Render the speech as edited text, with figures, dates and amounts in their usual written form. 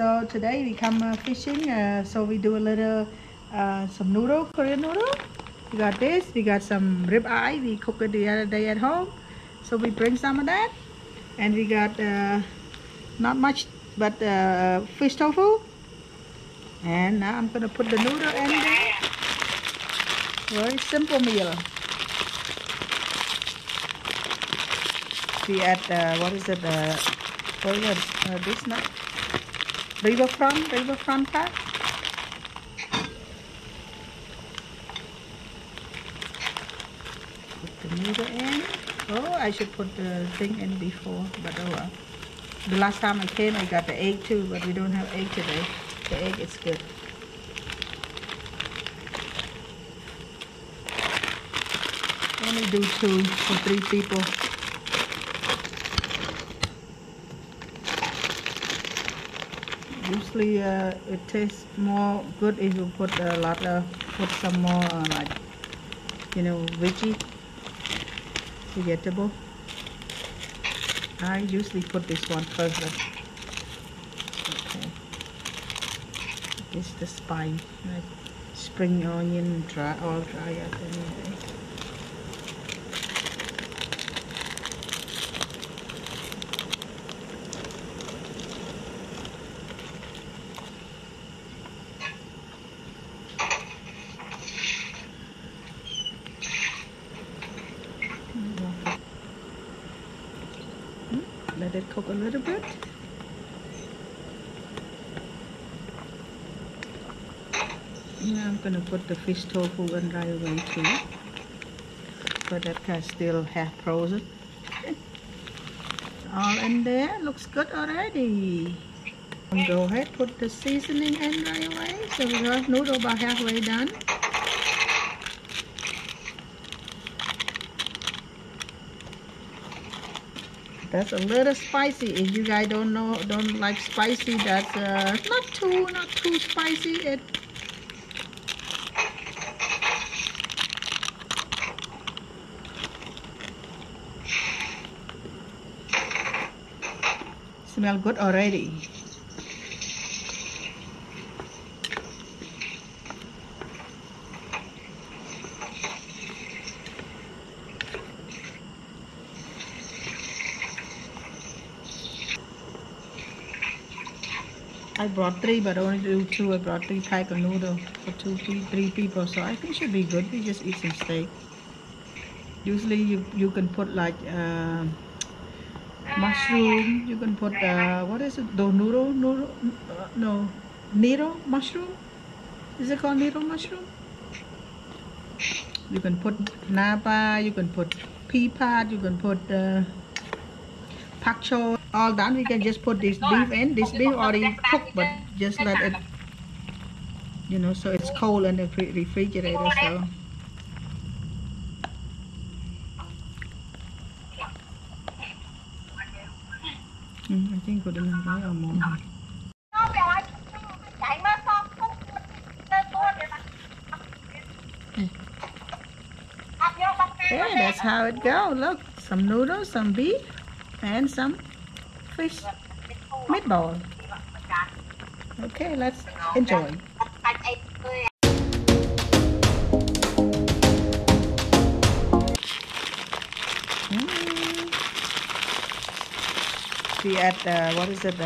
So today we come fishing. So we do a little some noodle, Korean noodle. We got this. We got some rib eye. We cooked it the other day at home. So we bring some of that. And we got not much, but fish tofu. And now I'm gonna put the noodle in there. Very simple meal. We add what is it? This not riverfront pack. Put the noodle in. Oh, I should put the thing in before, but oh well. The last time I came, I got the egg too, but we don't have egg today. The egg is good. Only do 2 for 3 people. Usually it tastes more good if you put a lot of, put some more like, you know, vegetable. I usually put this one first. Okay. This is the spine, like spring onion, all dry up anyway. Let it cook a little bit. Now I'm gonna put the fish tofu in right away too, but that can still half frozen. All in there, looks good already. Go ahead, put the seasoning in right away. So we have noodle about halfway done. That's a little spicy. If you guys don't like spicy, that's not too spicy. It smells good already. I brought 3, but I only do 2. I brought 3 pack of noodle for 3 people, so I think it should be good. We just eat some steak. Usually you can put like mushroom. You can put what is it? The noodle no, Nero mushroom. Is it called Nero mushroom? You can put napa. You can put pea pod. You can put pak choi. All done. We can just put this beef in. This beef already cooked, but just let it, you know, so it's cold in the refrigerator. So I think put in right or more. Yeah, that's how it goes. Look, some noodles, some beef, and some fish meatball. Okay, let's enjoy. We add what is it?